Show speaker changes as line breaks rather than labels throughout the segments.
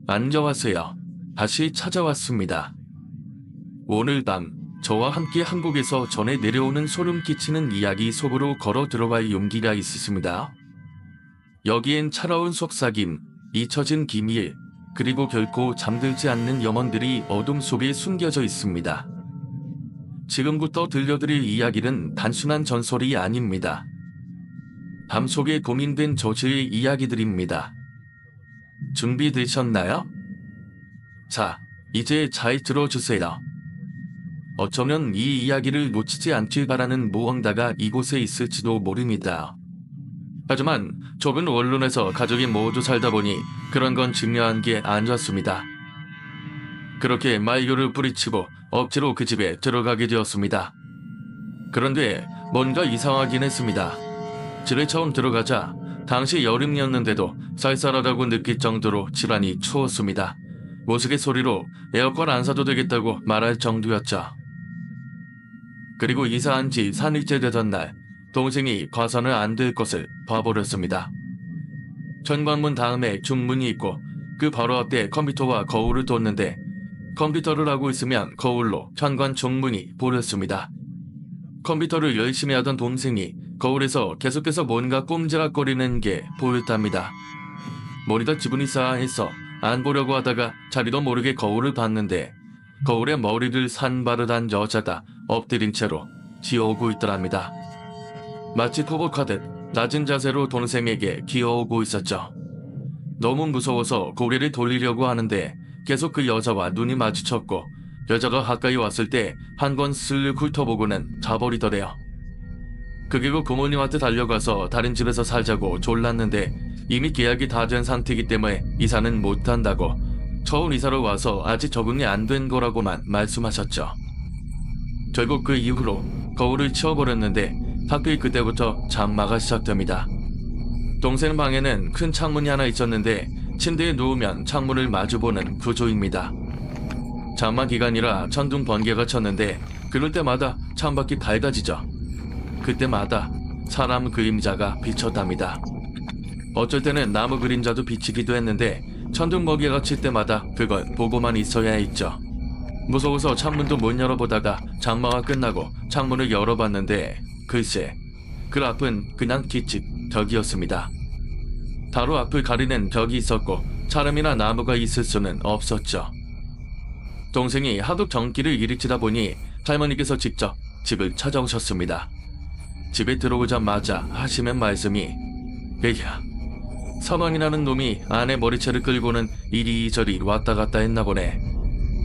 안녕하세요. 다시 찾아왔습니다. 오늘 밤 저와 함께 한국에서 전해 내려오는 소름 끼치는 이야기 속으로 걸어 들어갈 용기가 있으십니다. 여기엔 차가운 속삭임, 잊혀진 기밀, 그리고 결코 잠들지 않는 염원들이 어둠 속에 숨겨져 있습니다. 지금부터 들려드릴 이야기는 단순한 전설이 아닙니다. 밤속에 고민된 저주의 이야기들입니다. 준비되셨나요? 자, 이제 잘 들어주세요. 어쩌면 이 이야기를 놓치지 않길 바라는 무언가가 이곳에 있을지도 모릅니다. 하지만 좁은 원룸에서 가족이 모두 살다 보니 그런 건 중요한 게 아니었습니다. 그렇게 말교를 뿌리치고 억지로 그 집에 들어가게 되었습니다. 그런데 뭔가 이상하긴 했습니다. 집에 처음 들어가자 당시 여름이었는데도 쌀쌀하다고 느낄 정도로 집안이 추웠습니다. 우스갯소리로 에어컨 안 사도 되겠다고 말할 정도였죠. 그리고 이사한 지 3일째 되던 날, 동생이 봐서는 안 될 것을 봐버렸습니다. 현관문 다음에 중문이 있고 그 바로 앞에 컴퓨터와 거울을 뒀는데 컴퓨터를 하고 있으면 거울로 현관 중문이 보였습니다. 컴퓨터를 열심히 하던 동생이 거울에서 계속해서 뭔가 꼼지락거리는 게 보였답니다. 모니터 지분이 싸해서 안 보려고 하다가 자리도 모르게 거울을 봤는데 거울에 머리를 산바르단 여자가 엎드린 채로 기어오고 있더랍니다. 마치 포복하듯 낮은 자세로 동생에게 기어오고 있었죠. 너무 무서워서 고개를 돌리려고 하는데 계속 그 여자와 눈이 마주쳤고 여자가 가까이 왔을 때 한 번 슬 훑어보고는 자버리더래요. 그리고 부모님한테 달려가서 다른 집에서 살자고 졸랐는데 이미 계약이 다 된 상태이기 때문에 이사는 못한다고 처음 이사로 와서 아직 적응이 안 된 거라고만 말씀하셨죠. 결국 그 이후로 거울을 치워버렸는데 하필 그때부터 장마가 시작됩니다. 동생 방에는 큰 창문이 하나 있었는데 침대에 누우면 창문을 마주보는 구조입니다. 장마 기간이라 천둥 번개가 쳤는데 그럴 때마다 창밖이 밝아지죠. 그때마다 사람 그림자가 비쳤답니다. 어쩔 때는 나무 그림자도 비치기도 했는데 천둥 번개가 칠 때마다 그걸 보고만 있어야 했죠. 무서워서 창문도 못 열어보다가 장마가 끝나고 창문을 열어봤는데 글쎄, 그 앞은 그냥 뒷집 벽이었습니다. 바로 앞을 가리는 벽이 있었고 사람이나 나무가 있을 수는 없었죠. 동생이 하도 경기를 일으키다 보니 할머니께서 직접 집을 찾아오셨습니다. 집에 들어오자마자 하시는 말씀이 에이야, 서방이라는 놈이 아내 머리채를 끌고는 이리저리 왔다 갔다 했나 보네.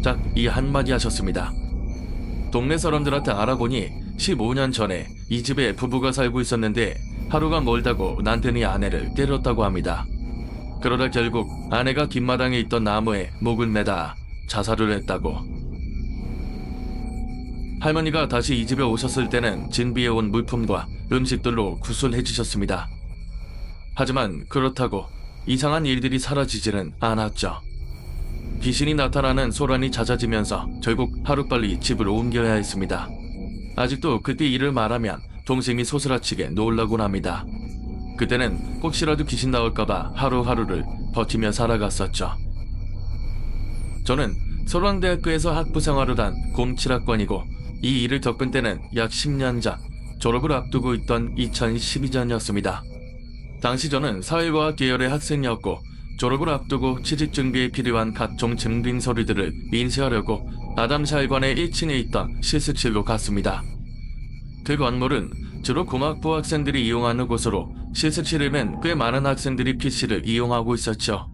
딱 이 한마디 하셨습니다. 동네 사람들한테 알아보니 15년 전에 이 집에 부부가 살고 있었는데 하루가 멀다고 남편이 아내를 때렸다고 합니다. 그러다 결국 아내가 뒷마당에 있던 나무에 목을 매다 자살을 했다고. 할머니가 다시 이 집에 오셨을 때는 진비해온 물품과 음식들로 구술해 주셨습니다. 하지만 그렇다고 이상한 일들이 사라지지는 않았죠. 귀신이 나타나는 소란이 잦아지면서 결국 하루빨리 집을 옮겨야 했습니다. 아직도 그때 일을 말하면 동생이 소스라치게 놀라곤 합니다. 그때는 혹시라도 귀신 나올까봐 하루하루를 버티며 살아갔었죠. 저는 서울대학교에서 학부 생활을 한 07학번이고 이 일을 겪은 때는 약 10년 전 졸업을 앞두고 있던 2012년이었습니다. 당시 저는 사회과학 계열의 학생이었고 졸업을 앞두고 취직 준비에 필요한 각종 증빙 서류들을 인쇄하려고 아담샤일관의 1층에 있던 실습실로 갔습니다. 그 건물은 주로 공학부 학생들이 이용하는 곳으로 실습실에는 꽤 많은 학생들이 PC를 이용하고 있었죠.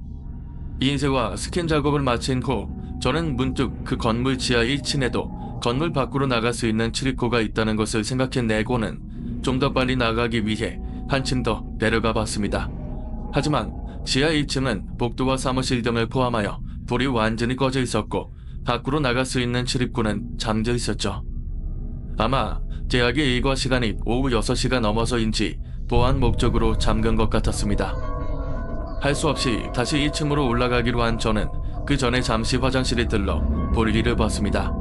인쇄와 스캔 작업을 마친 후 저는 문득 그 건물 지하 1층에도 건물 밖으로 나갈 수 있는 출입구가 있다는 것을 생각해내고는 좀 더 빨리 나가기 위해 한층 더 내려가 봤습니다. 하지만 지하 1층은 복도와 사무실 등을 포함하여 불이 완전히 꺼져 있었고 밖으로 나갈 수 있는 출입구는 잠겨 있었죠. 아마 대학의 일과 시간이 오후 6시가 넘어서인지 보안 목적으로 잠근 것 같았습니다. 할 수 없이 다시 1층으로 올라가기로 한 저는 그 전에 잠시 화장실에 들러 볼일을 봤습니다.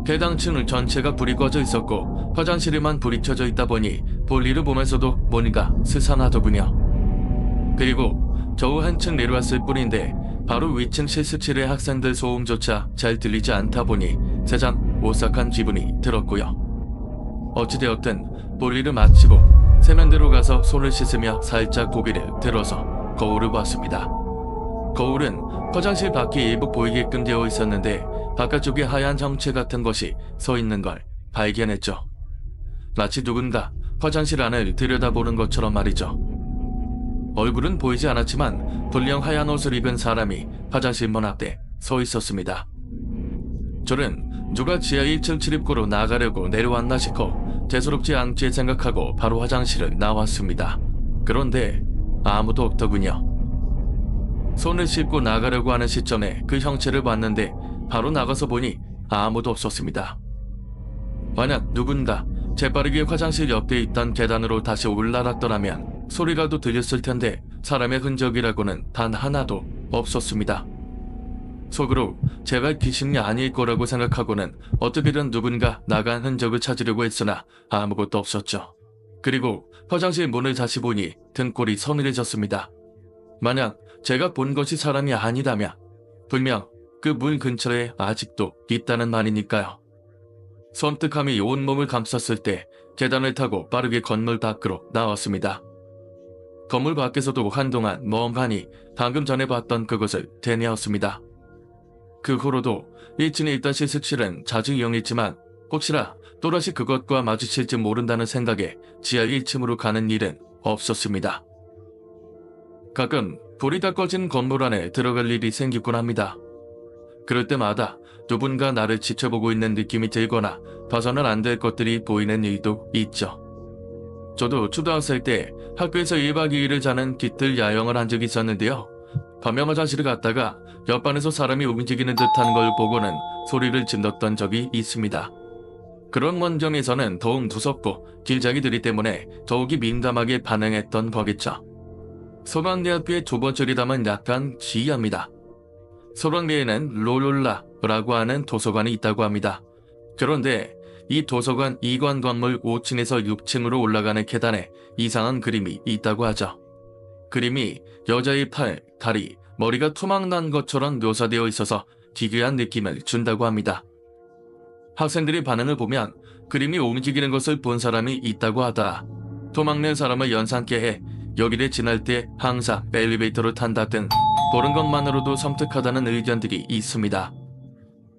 해당 층 전체가 불이 꺼져 있었고 화장실에만 불이 켜져 있다 보니 볼일을 보면서도 뭔가 스산하더군요. 그리고 겨우 한층 내려왔을 뿐인데 바로 위층 실습실의 학생들 소음조차 잘 들리지 않다 보니 새삼 오싹한 기분이 들었고요. 어찌되었든 볼일을 마치고 세면대로 가서 손을 씻으며 살짝 고개를 들어서 거울을 봤습니다. 거울은 화장실 밖이 일부 보이게끔 되어 있었는데 바깥쪽에 하얀 형체 같은 것이 서 있는 걸 발견했죠. 마치 누군가 화장실 안을 들여다보는 것처럼 말이죠. 얼굴은 보이지 않았지만 분명 하얀 옷을 입은 사람이 화장실 문 앞에 서 있었습니다. 저는 누가 지하 1층 출입구로 나가려고 내려왔나 싶고 대수롭지 않게 생각하고 바로 화장실을 나왔습니다. 그런데 아무도 없더군요. 손을 씻고 나가려고 하는 시점에 그 형체를 봤는데 바로 나가서 보니 아무도 없었습니다. 만약 누군가 재빠르게 화장실 옆에 있던 계단으로 다시 올라갔더라면 소리라도 들렸을 텐데 사람의 흔적이라고는 단 하나도 없었습니다. 속으로 제가 귀신이 아닐 거라고 생각하고는 어떻게든 누군가 나간 흔적을 찾으려고 했으나 아무것도 없었죠. 그리고 화장실 문을 다시 보니 등골이 서늘해졌습니다. 만약 제가 본 것이 사람이 아니다면 분명 그 문 근처에 아직도 있다는 말이니까요. 섬뜩함이 온몸을 감쌌을 때 계단을 타고 빠르게 건물 밖으로 나왔습니다. 건물 밖에서도 한동안 멍하니 방금 전에 봤던 그것을 되뇌었습니다. 그 후로도 1층에 있던 실습실은 자주 이용했지만 혹시나 또다시 그것과 마주칠지 모른다는 생각에 지하 1층으로 가는 일은 없었습니다. 가끔 불이 다 꺼진 건물 안에 들어갈 일이 생기곤 합니다. 그럴 때마다 누군가 나를 지켜보고 있는 느낌이 들거나 봐서는 안 될 것들이 보이는 일도 있죠. 저도 초등학생 때 학교에서 1박 2일을 자는 깃들 야영을 한 적이 있었는데요. 밤에 화장실을 갔다가 옆반에서 사람이 움직이는 듯한 걸 보고는 소리를 질렀던 적이 있습니다. 그런 원정에서는 더욱 무섭고 길잡이들이 때문에 더욱이 민감하게 반응했던 거겠죠. 서강대학교의 두 번째 리담은 약간 지휘합니다. 서강대에는 롤롤라라고 하는 도서관이 있다고 합니다. 그런데 이 도서관 2관 건물 5층에서 6층으로 올라가는 계단에 이상한 그림이 있다고 하죠. 그림이 여자의 팔, 다리, 머리가 토막난 것처럼 묘사되어 있어서 기괴한 느낌을 준다고 합니다. 학생들의 반응을 보면 그림이 움직이는 것을 본 사람이 있다고 하다. 토막낸 사람을 연상케 해 여기를 지날 때 항상 엘리베이터를 탄다 등 보는 것만으로도 섬뜩하다는 의견들이 있습니다.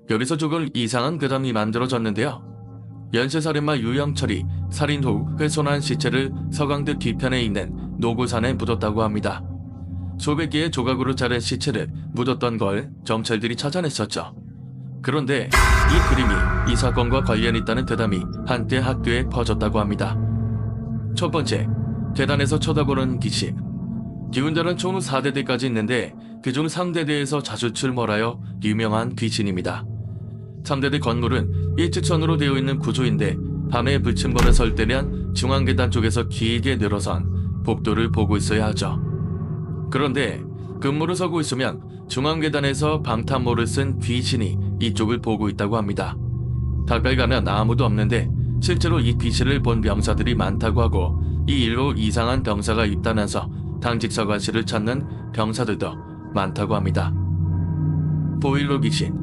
여기서 조금 이상한 괴담이 만들어졌는데요. 연쇄살인마 유영철이 살인 후 훼손한 시체를 서강대 뒤편에 있는 노구산에 묻었다고 합니다. 수백 개의 조각으로 자른 시체를 묻었던 걸 경찰들이 찾아냈었죠. 그런데 이 그림이 이 사건과 관련이 있다는 대담이 한때 학교에 퍼졌다고 합니다. 첫 번째, 계단에서 쳐다보는 귀신. 기운자는 총 4대대까지 있는데 그중 3대대에서 자주 출몰하여 유명한 귀신입니다. 3대대 건물은 일직선으로 되어 있는 구조인데 밤에 불침번에 설 때면 중앙계단 쪽에서 길게 늘어선 복도를 보고 있어야 하죠. 그런데 근무를 서고 있으면 중앙계단에서 방탄모를 쓴 귀신이 이쪽을 보고 있다고 합니다. 가까이 가면 아무도 없는데 실제로 이 귀신을 본 병사들이 많다고 하고 이 일로 이상한 병사가 있다면서 당직 서관실을 찾는 병사들도 많다고 합니다. 보일러 귀신.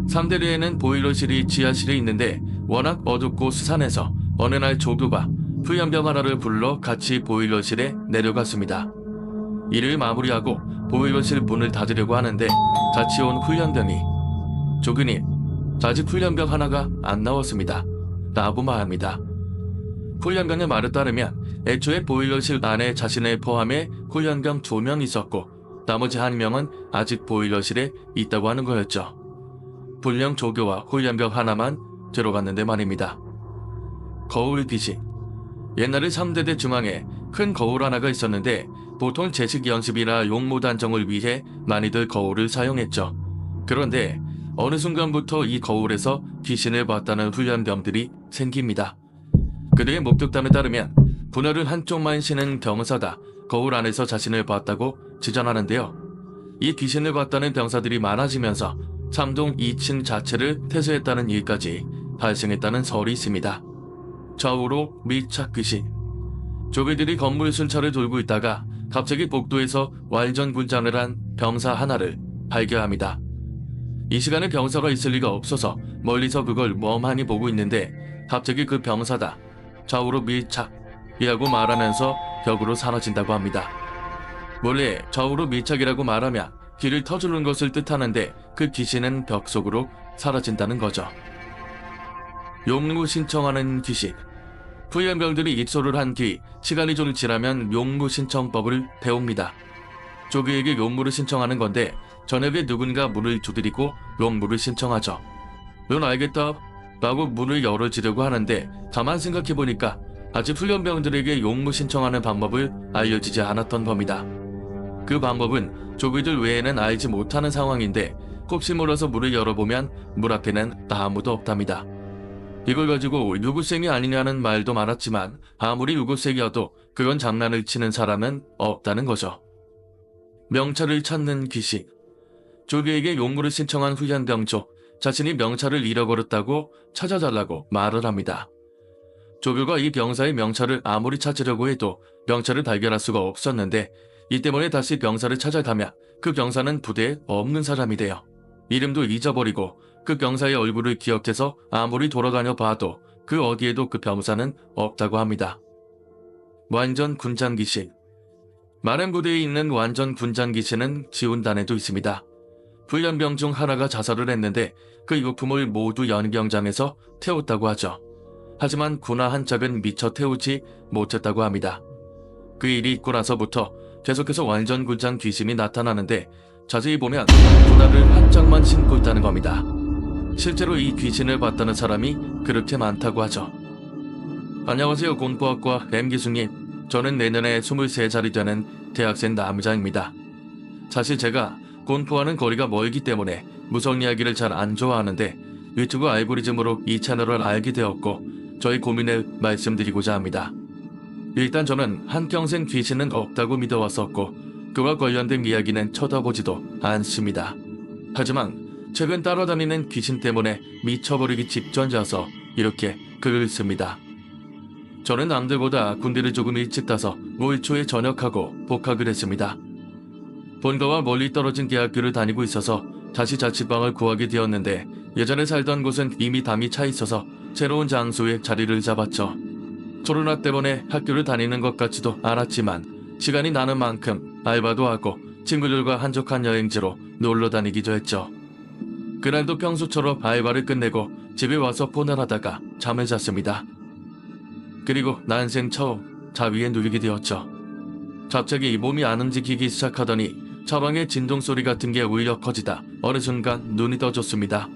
3대대에는 보일러실이 지하실에 있는데 워낙 어둡고 수산해서 어느 날 조교가 훈련병 하나를 불러 같이 보일러실에 내려갔습니다. 일을 마무리하고 보일러실 문을 닫으려고 하는데 같이 온 훈련병이 조교님, 아직 훈련병 하나가 안 나왔습니다. 라고 말합니다. 훈련병의 말에 따르면 애초에 보일러실 안에 자신을 포함해 훈련병 2명 있었고 나머지 1명은 아직 보일러실에 있다고 하는 거였죠. 불량 조교와 훈련병 하나만 들어갔는데 말입니다. 거울 귀신. 옛날에 3대대 중앙에 큰 거울 하나가 있었는데 보통 제식 연습이나 용모 단정을 위해 많이들 거울을 사용했죠. 그런데 어느 순간부터 이 거울에서 귀신을 봤다는 훈련병들이 생깁니다. 그들의 목격담에 따르면 분할을 한쪽만 쉬는 병사가 거울 안에서 자신을 봤다고 주장하는데요. 이 귀신을 봤다는 병사들이 많아지면서 3동 2층 자체를 퇴소했다는 일까지 발생했다는 설이 있습니다. 좌우로 밀착 귀신. 조교들이 건물 순찰을 돌고 있다가 갑자기 복도에서 왈전군장을 한 병사 하나를 발견합니다. 이 시간에 병사가 있을 리가 없어서 멀리서 그걸 멍하니 보고 있는데 갑자기 그 병사다. 좌우로 밀착이라고 말하면서 벽으로 사라진다고 합니다. 원래 좌우로 밀착이라고 말하며 길을 터주는 것을 뜻하는데 그 귀신은 벽 속으로 사라진다는 거죠. 용무 신청하는 귀신. 훈련병들이 입소를 한 뒤 시간이 좀 지나면 용무 신청법을 배웁니다. 조교에게 용무를 신청하는 건데 저녁에 누군가 문을 두드리고 용무를 신청하죠. 넌 알겠다 라고 문을 열어주려고 하는데 가만 생각해보니까 아직 훈련병들에게 용무 신청하는 방법을 알려지지 않았던 겁니다. 그 방법은 조교들 외에는 알지 못하는 상황인데 혹시 몰라서 문을 열어보면 문 앞에는 아무도 없답니다. 이걸 가지고 유구생이 아니냐는 말도 많았지만 아무리 유구생이어도 그건 장난을 치는 사람은 없다는 거죠. 명찰을 찾는 귀신. 조교에게 용무를 신청한 훈련병 쪽 자신이 명찰을 잃어버렸다고 찾아달라고 말을 합니다. 조교가 이 병사의 명찰을 아무리 찾으려고 해도 명찰을 발견할 수가 없었는데 이 때문에 다시 병사를 찾아가며 그 병사는 부대에 없는 사람이 돼요. 이름도 잊어버리고 그 병사의 얼굴을 기억해서 아무리 돌아다녀 봐도 그 어디에도 그 병사는 없다고 합니다. 완전 군장 귀신. 마렘 부대에 있는 완전 군장 귀신은 지훈단에도 있습니다. 훈련병 중 하나가 자살을 했는데 그 유품을 모두 연경장에서 태웠다고 하죠. 하지만 군화 한 짝은 미처 태우지 못했다고 합니다. 그 일이 있고 나서부터 계속해서 완전 군장 귀신이 나타나는데 자세히 보면 군화를 한 짝만 신고 있다는 겁니다. 실제로 이 귀신을 봤다는 사람이 그렇게 많다고 하죠. 안녕하세요, 공포학과 M기수님. 저는 내년에 23살이 되는 대학생 남자입니다. 사실 제가 공포와는 거리가 멀기 때문에 무서운 이야기를 잘 안 좋아하는데 유튜브 알고리즘으로 이 채널을 알게 되었고 저희 고민을 말씀드리고자 합니다. 일단 저는 한평생 귀신은 없다고 믿어왔었고 그와 관련된 이야기는 쳐다보지도 않습니다. 하지만 최근 따라다니는 귀신 때문에 미쳐버리기 직전이어서 이렇게 글을 씁니다. 저는 남들보다 군대를 조금 일찍 가서 올 초에 전역하고 복학을 했습니다. 본가와 멀리 떨어진 대학교를 다니고 있어서 다시 자취방을 구하게 되었는데 예전에 살던 곳은 이미 담이 차 있어서 새로운 장소에 자리를 잡았죠. 코로나 때문에 학교를 다니는 것 같지도 않았지만 시간이 나는 만큼 알바도 하고 친구들과 한적한 여행지로 놀러 다니기도 했죠. 그날도 평소처럼 알바를 끝내고 집에 와서 폰을 하다가 잠을 잤습니다. 그리고 난생 처음 자위에 누리게 되었죠. 갑자기 몸이 안 움직이기 시작하더니 차방의 진동소리 같은 게 오히려 커지다 어느 순간 눈이 떠졌습니다.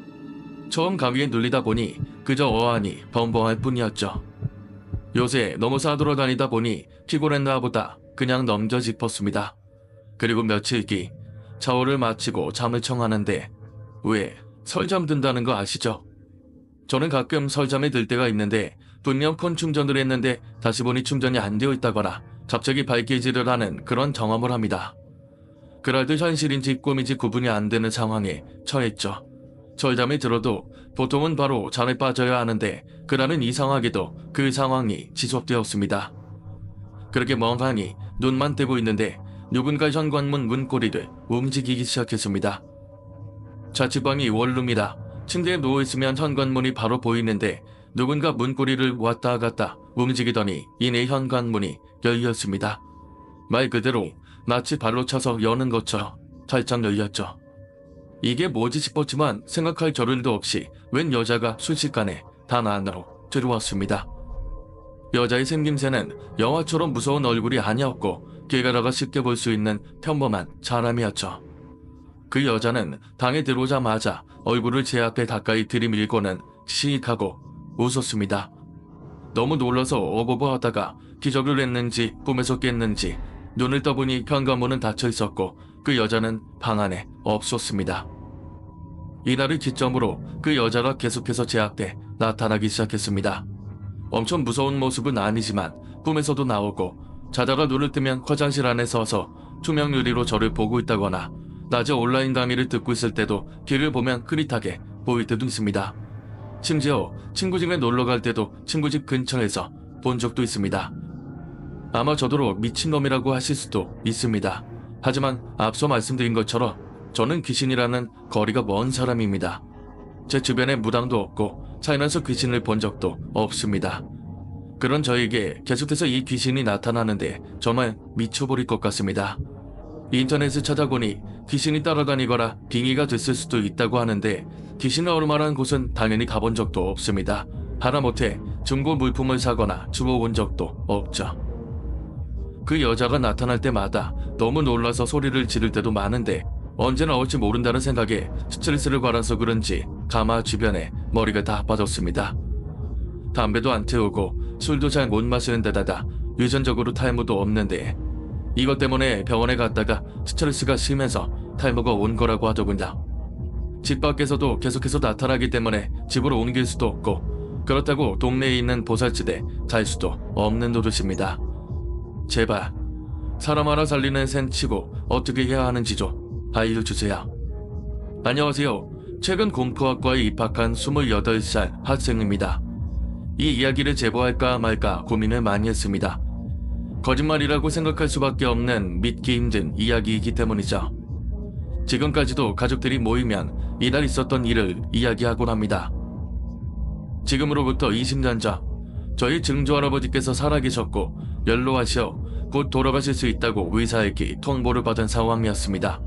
처음 가위에 눌리다 보니 그저 어안이 벙벙할 뿐이었죠. 요새 너무 싸돌아다니다 보니 피곤했나 보다 그냥 넘겨 짚었습니다. 그리고 며칠 뒤 샤워를 마치고 잠을 청하는데 왜 설잠 든다는 거 아시죠? 저는 가끔 설잠에 들 때가 있는데 분명 폰 충전을 했는데 다시 보니 충전이 안 되어 있다거나 갑자기 발기질을 하는 그런 경험을 합니다. 그날도 현실인지 꿈인지 구분이 안 되는 상황에 처했죠. 설잠에 들어도 보통은 바로 잠에 빠져야 하는데 그날은 이상하게도 그 상황이 지속되었습니다. 그렇게 멍하니 눈만 떼고 있는데 누군가 현관문 문고리를 움직이기 시작했습니다. 자취방이 원룸이라 침대에 누워있으면 현관문이 바로 보이는데 누군가 문고리를 왔다 갔다 움직이더니 이내 현관문이 열렸습니다. 말 그대로 마치 발로 차서 여는 것처럼 살짝 열렸죠. 이게 뭐지 싶었지만 생각할 겨를도 없이 웬 여자가 순식간에 단 안으로 들어왔습니다. 여자의 생김새는 영화처럼 무서운 얼굴이 아니었고 길 가다가 쉽게 볼 수 있는 평범한 사람이었죠. 그 여자는 방에 들어오자마자 얼굴을 제 앞에 가까이 들이밀고는 시익하고 웃었습니다. 너무 놀라서 어버버하다가 기적을 했는지 꿈에서 깼는지 눈을 떠보니 현관문은 닫혀 있었고 그 여자는 방 안에 없었습니다. 이날을 기점으로 그 여자가 계속해서 제 앞에 나타나기 시작했습니다. 엄청 무서운 모습은 아니지만 꿈에서도 나오고 자다가 눈을 뜨면 화장실 안에 서서 투명 유리로 저를 보고 있다거나 낮에 온라인 강의를 듣고 있을 때도 길을 보면 흐릿하게 보일 때도 있습니다. 심지어 친구 집에 놀러 갈 때도 친구 집 근처에서 본 적도 있습니다. 아마 저더러 미친놈이라고 하실 수도 있습니다. 하지만 앞서 말씀드린 것처럼 저는 귀신이라는 거리가 먼 사람입니다. 제 주변에 무당도 없고 살면서 귀신을 본 적도 없습니다. 그런 저에게 계속해서 이 귀신이 나타나는데 정말 미쳐버릴 것 같습니다. 인터넷을 찾아보니 귀신이 따라다니거나 빙의가 됐을 수도 있다고 하는데 귀신을 얼마나 곳은 당연히 가본 적도 없습니다. 하다못해 중고 물품을 사거나 주워온 적도 없죠. 그 여자가 나타날 때마다 너무 놀라서 소리를 지를 때도 많은데 언제 나올지 모른다는 생각에 스트레스를 받아서 그런지 가마 주변에 머리가 다 빠졌습니다. 담배도 안 태우고 술도 잘 못 마시는 데다가 유전적으로 탈모도 없는데 이것 때문에 병원에 갔다가 스트레스가 심해서 탈모가 온 거라고 하더군요. 집 밖에서도 계속해서 나타나기 때문에 집으로 옮길 수도 없고 그렇다고 동네에 있는 보살집에 갈 수도 없는 노릇입니다. 제발 사람 하나 살리는 셈 치고 어떻게 해야 하는지 좀 알려주세요. 안녕하세요. 최근 공포학과에 입학한 28살 학생입니다. 이 이야기를 제보할까 말까 고민을 많이 했습니다. 거짓말이라고 생각할 수밖에 없는 믿기 힘든 이야기이기 때문이죠. 지금까지도 가족들이 모이면 이날 있었던 일을 이야기하곤 합니다. 지금으로부터 20년 전 저희 증조할아버지께서 살아계셨고 연로하셔 곧 돌아가실 수 있다고 의사에게 통보를 받은 상황이었습니다.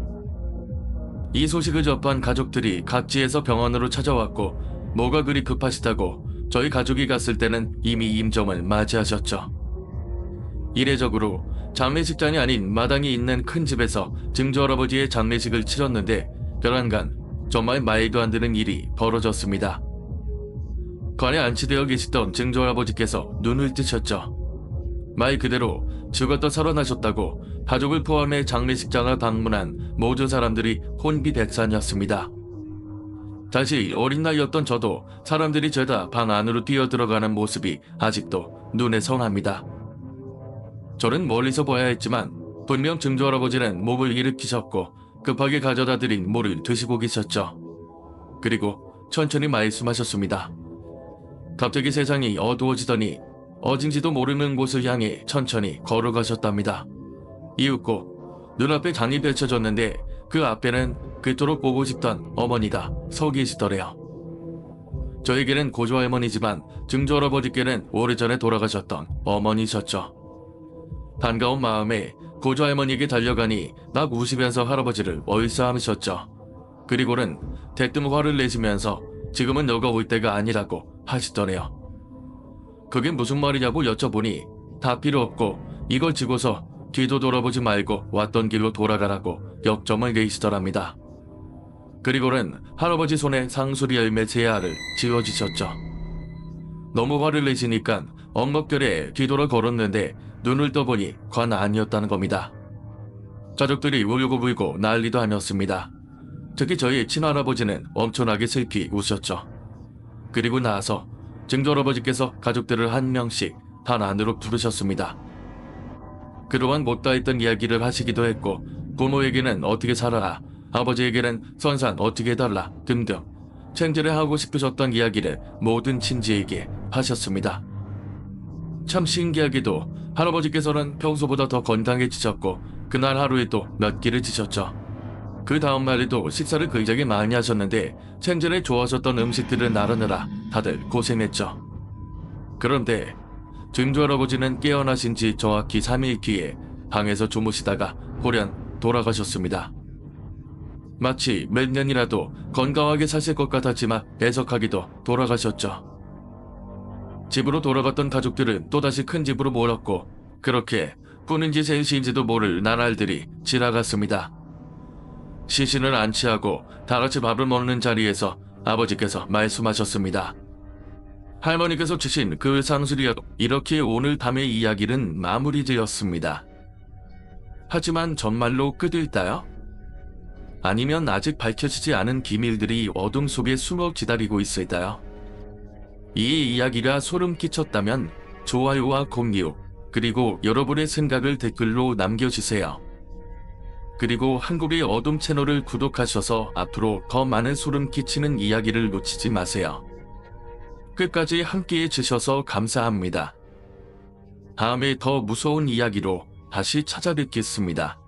이 소식을 접한 가족들이 각지에서 병원으로 찾아왔고 뭐가 그리 급하시다고 저희 가족이 갔을 때는 이미 임종을 맞이하셨죠. 이례적으로 장례식장이 아닌 마당이 있는 큰 집에서 증조할아버지의 장례식을 치렀는데 별안간 정말 말도 안 되는 일이 벌어졌습니다. 관에 안치되어 계시던 증조할아버지께서 눈을 뜨셨죠. 말 그대로 죽었다 살아나셨다고 가족을 포함해 장례식장을 방문한 모든 사람들이 혼비백산이었습니다. 다시 어린 나이였던 저도 사람들이 죄다 방 안으로 뛰어들어가는 모습이 아직도 눈에 선합니다. 저는 멀리서 봐야 했지만 분명 증조할아버지는 몸을 일으키셨고 급하게 가져다 드린 물을 드시고 계셨죠. 그리고 천천히 말씀하셨습니다. 갑자기 세상이 어두워지더니 어딘지도 모르는 곳을 향해 천천히 걸어가셨답니다. 이윽고 눈앞에 장이 펼쳐졌는데 그 앞에는 그토록 보고 싶던 어머니가 서 계시더래요. 저에게는 고조할머니지만 증조할아버지께는 오래전에 돌아가셨던 어머니셨죠. 반가운 마음에 고조할머니에게 달려가니 막 우시면서 할아버지를 얼싸안으셨죠. 그리고는 대뜸 화를 내시면서 지금은 너가 올 때가 아니라고 하시더래요. 그게 무슨 말이냐고 여쭤보니 다 필요 없고 이걸 지고서 뒤도 돌아보지 말고 왔던 길로 돌아가라고 역점을 내시더랍니다. 그리고는 할아버지 손에 상수리 열매 3알을 쥐어주셨죠. 너무 화를 내시니까 엉겁결에 뒤돌아 걸었는데 눈을 떠보니 관 아니었다는 겁니다. 가족들이 울고불고 난리도 아니었습니다. 특히 저희 친할아버지는 엄청나게 슬피 우셨죠. 그리고 나서 증조할아버지께서 가족들을 한 명씩 단 안으로 부르셨습니다. 그동안 못다 했던 이야기를 하시기도 했고 부모에게는 어떻게 살아라, 아버지에게는 선산 어떻게 해달라 등등 챙지를 하고 싶으셨던 이야기를 모든 친지에게 하셨습니다. 참 신기하게도 할아버지께서는 평소보다 더 건강해지셨고 그날 하루에도 몇 끼를 드셨죠. 그 다음 날에도 식사를 굉장히 많이 하셨는데 챙지를 좋아하셨던 음식들을 나르느라 다들 고생했죠. 그런데 증조할아버지는 깨어나신 지 정확히 3일 뒤에 방에서 주무시다가 돌연 돌아가셨습니다. 마치 몇 년이라도 건강하게 사실 것 같았지만 애석하게도 돌아가셨죠. 집으로 돌아갔던 가족들은 또다시 큰 집으로 몰렸고 그렇게 꾸는지 셋인지도 모를 나날들이 지나갔습니다. 시신을 안치하고 다같이 밥을 먹는 자리에서 아버지께서 말씀하셨습니다. 할머니께서 주신 그 상수리로 이렇게 오늘 밤의 이야기는 마무리되었습니다. 하지만 정말로 끝일까요? 아니면 아직 밝혀지지 않은 비밀들이 어둠 속에 숨어 기다리고 있을까요? 이 이야기가 소름 끼쳤다면 좋아요와 공유 그리고 여러분의 생각을 댓글로 남겨주세요. 그리고 한국의 어둠 채널을 구독하셔서 앞으로 더 많은 소름 끼치는 이야기를 놓치지 마세요. 끝까지 함께해 주셔서 감사합니다. 다음에 더 무서운 이야기로 다시 찾아뵙겠습니다.